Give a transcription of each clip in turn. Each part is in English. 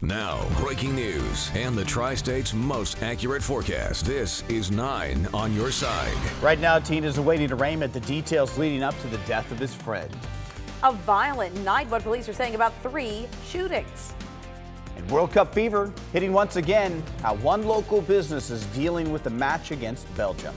Now, breaking news and the Tri-State's most accurate forecast. This is 9 on your side. Right now, teen is awaiting arraignment. The details leading up to the death of his friend. A violent night, what police are saying about 3 shootings. And World Cup fever hitting once again. How one local business is dealing with the match against Belgium.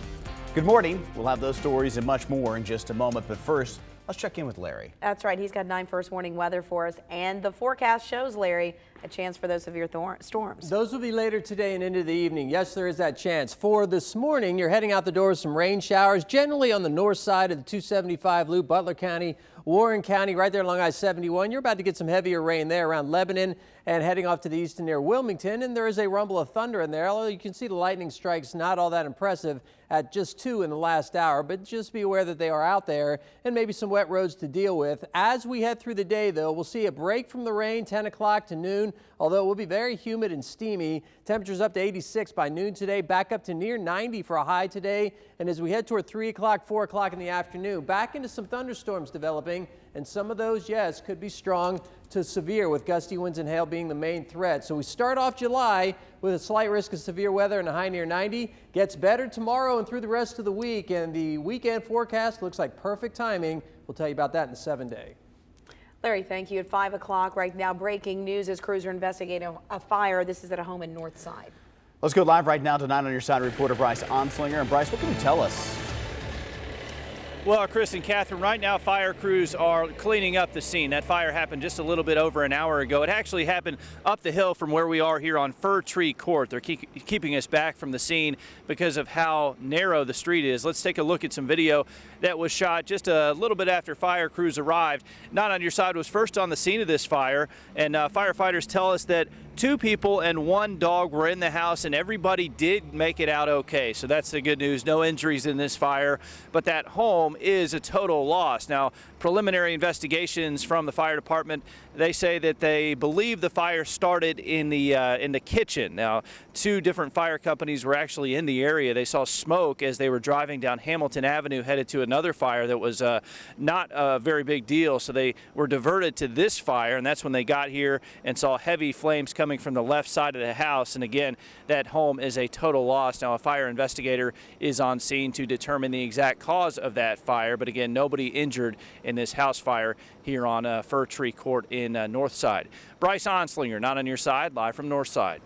Good morning. We'll have those stories and much more in just a moment. But first, let's check in with Larry. That's right. He's got 9 first warning weather for us. And the forecast shows, Larry, a chance for those severe storms. Those will be later today and into the evening. Yes, there is that chance. For this morning, you're heading out the door with some rain showers, generally on the north side of the 275 loop, Butler County, Warren County, right there along I-71. You're about to get some heavier rain there around Lebanon and heading off to the east and near Wilmington. And there is a rumble of thunder in there, although you can see the lightning strikes not all that impressive at just 2 in the last hour. But just be aware that they are out there and maybe some wet roads to deal with. As we head through the day, though, we'll see a break from the rain 10 o'clock to noon, although it will be very humid and steamy. Temperatures up to 86 by noon today, back up to near 90 for a high today. And as we head toward 3 o'clock, 4 o'clock in the afternoon, back into some thunderstorms developing. And some of those, yes, could be strong to severe, with gusty winds and hail being the main threat. So we start off July with a slight risk of severe weather and a high near 90. Gets better tomorrow and through the rest of the week. And the weekend forecast looks like perfect timing. We'll tell you about that in the 7-day. Larry, thank you. At 5 o'clock right now, breaking news as crews are investigating a fire. This is at a home in North Side. Let's go live right now to 9 on your side reporter Bryce Onslinger. And Bryce, what can you tell us? Well, Chris and Catherine, right now fire crews are cleaning up the scene. That fire happened just a little bit over an hour ago. It actually happened up the hill from where we are here on Fir Tree Court. They're keeping us back from the scene because of how narrow the street is. Let's take a look at some video that was shot just a little bit after fire crews arrived. Not on Your Side was first on the scene of this fire, and firefighters tell us that 2 people and 1 dog were in the house, and everybody did make it out okay. So that's the good news. No injuries in this fire, but that home is a total loss. Now, preliminary investigations from the fire department, they say that they believe the fire started in the kitchen. Now, 2 different fire companies were actually in the area. They saw smoke as they were driving down Hamilton Avenue headed to another fire that was not a very big deal. So they were diverted to this fire, and that's when they got here and saw heavy flames coming from the left side of the house. And again, that home is a total loss. Now, a fire investigator is on scene to determine the exact cause of that fire. But again, nobody injured in this house fire here on Fir Tree Court in North Side. Bryce Onslinger, 9 on Your Side, live from North Side.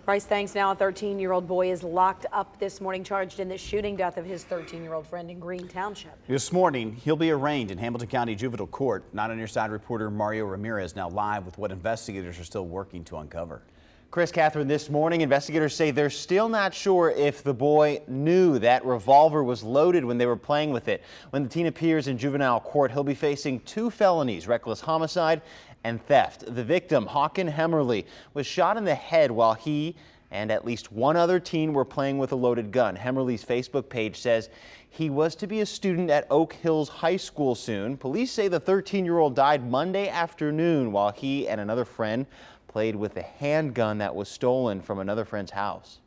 Bryce, thanks. Now a 13-year-old boy is locked up this morning, charged in the shooting death of his 13-year-old friend in Green Township. This morning, he'll be arraigned in Hamilton County Juvenile Court. 9 on Your Side reporter Mario Ramirez now live with what investigators are still working to uncover. Chris, Catherine, this morning, investigators say they're still not sure if the boy knew that revolver was loaded when they were playing with it. When the teen appears in juvenile court, he'll be facing 2 felonies, reckless homicide and theft. The victim, Hawken Hemmerly, was shot in the head while he and at least 1 other teen were playing with a loaded gun. Hemmerly's Facebook page says he was to be a student at Oak Hills High School soon. Police say the 13-year-old died Monday afternoon while he and another friend played with a handgun that was stolen from another friend's house.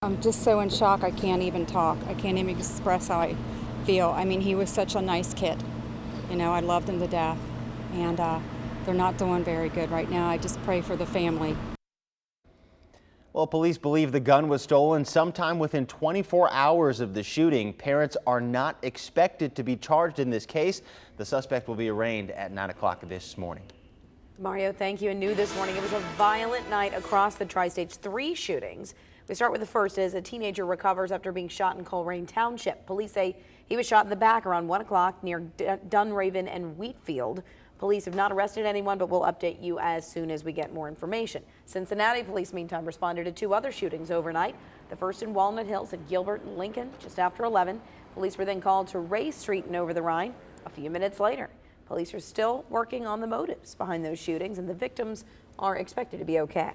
I'm just so in shock I can't even talk. I can't even express how I feel. I mean, he was such a nice kid. You know, I loved him to death. And they're not doing very good right now. I just pray for the family. Well, police believe the gun was stolen sometime within 24 hours of the shooting. Parents are not expected to be charged in this case. The suspect will be arraigned at 9 o'clock this morning. Mario, thank you. And new this morning, it was a violent night across the Tri-States. 3 shootings. We start with the first as a teenager recovers after being shot in Coleraine Township. Police say he was shot in the back around 1 o'clock near Dunraven and Wheatfield. Police have not arrested anyone, but we'll update you as soon as we get more information. Cincinnati police, meantime, responded to 2 other shootings overnight. The first in Walnut Hills at Gilbert and Lincoln just after 11. Police were then called to Ray Street and Over the Rhine a few minutes later. Police are still working on the motives behind those shootings, and the victims are expected to be okay.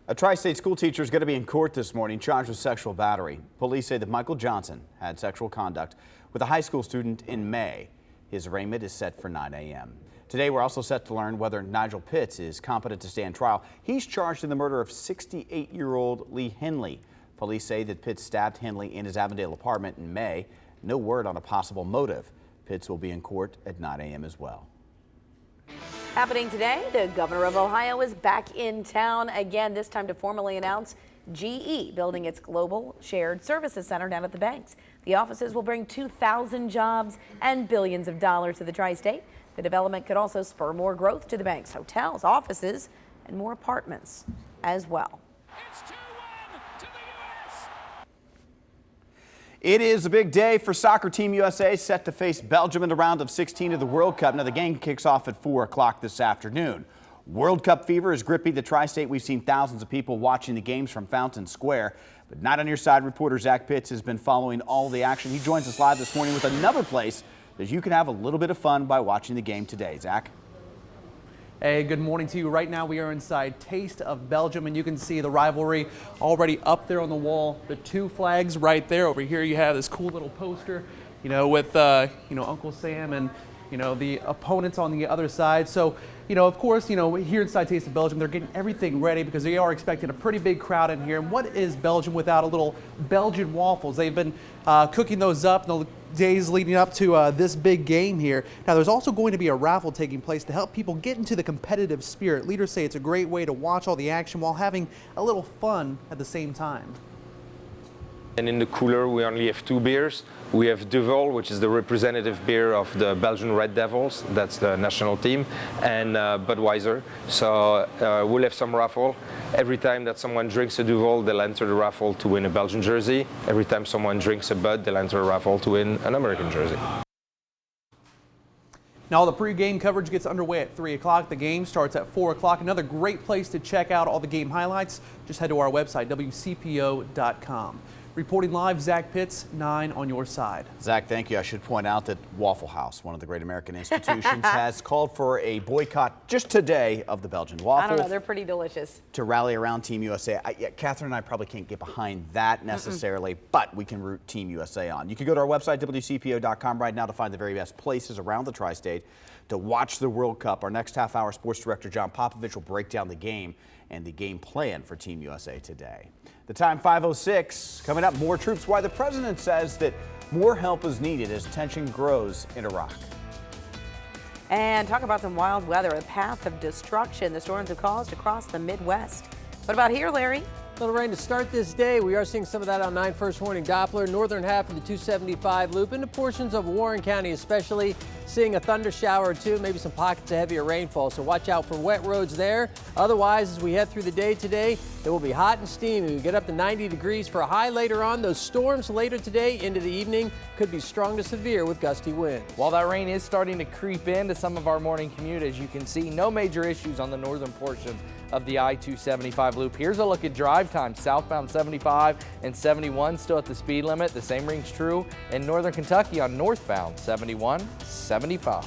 A Tri-State school teacher is going to be in court this morning charged with sexual battery. Police say that Michael Johnson had sexual conduct with a high school student in May. His arraignment is set for 9 a.m. Today, we're also set to learn whether Nigel Pitts is competent to stand trial. He's charged in the murder of 68-year-old Lee Henley. Police say that Pitts stabbed Henley in his Avondale apartment in May. No word on a possible motive. Pitts will be in court at 9 a.m. as well. Happening today, the governor of Ohio is back in town again, this time to formally announce GE building its global shared services center down at the banks. The offices will bring 2,000 jobs and billions of dollars to the tri-state. The development could also spur more growth to the bank's hotels, offices, and more apartments as well. It is a big day for soccer. Team USA set to face Belgium in the round of 16 of the World Cup. Now the game kicks off at 4 o'clock this afternoon. World Cup fever is gripping the tri-state. We've seen thousands of people watching the games from Fountain Square. But Not On Your Side reporter Zach Pitts has been following all the action. He joins us live this morning with another place that you can have a little bit of fun by watching the game today. Zach? Hey, good morning to you. Right now we are inside Taste of Belgium, and you can see the rivalry already up there on the wall. The two flags right there. Over here you have this cool little poster, with Uncle Sam and the opponents on the other side. So, of course, here inside Taste of Belgium, they're getting everything ready because they are expecting a pretty big crowd in here. And what is Belgium without a little Belgian waffles? They've been cooking those up in the days leading up to this big game here. Now, there's also going to be a raffle taking place to help people get into the competitive spirit. Leaders say it's a great way to watch all the action while having a little fun at the same time. And in the cooler, we only have 2 beers. We have Duvel, which is the representative beer of the Belgian Red Devils. That's the national team. And Budweiser. So we'll have some raffle. Every time that someone drinks a Duvel, they'll enter the raffle to win a Belgian jersey. Every time someone drinks a Bud, they'll enter a raffle to win an American jersey. Now, the pregame coverage gets underway at 3 o'clock. The game starts at 4 o'clock. Another great place to check out all the game highlights. Just head to our website, WCPO.com. Reporting live, Zach Pitts, 9 on your side. Zach, thank you. I should point out that Waffle House, one of the great American institutions, has called for a boycott just today of the Belgian waffle. I don't know, they're pretty delicious. To rally around Team USA. Catherine and I probably can't get behind that necessarily, but we can root Team USA on. You can go to our website, WCPO.com, right now to find the very best places around the tri-state to watch the World Cup. Our next half-hour sports director, John Popovich, will break down the game and the game plan for Team USA today. The time 5:06. Coming up, more troops. Why the president says that more help is needed as tension grows in Iraq. And talk about some wild weather, a path of destruction the storms have caused across the Midwest. What about here, Larry? A little rain to start this day. We are seeing some of that on 9 first warning Doppler, northern half of the 275 loop into portions of Warren County, especially seeing a thunder shower or two, maybe some pockets of heavier rainfall. So watch out for wet roads there. Otherwise, as we head through the day today, it will be hot and steamy. We get up to 90 degrees for a high later on. Those storms later today into the evening could be strong to severe with gusty winds. While that rain is starting to creep into some of our morning commute, as you can see, no major issues on the northern portion of the I-275 loop. Here's a look at drive time. Southbound 75 and 71 still at the speed limit. The same rings true in northern Kentucky on northbound 71, 75.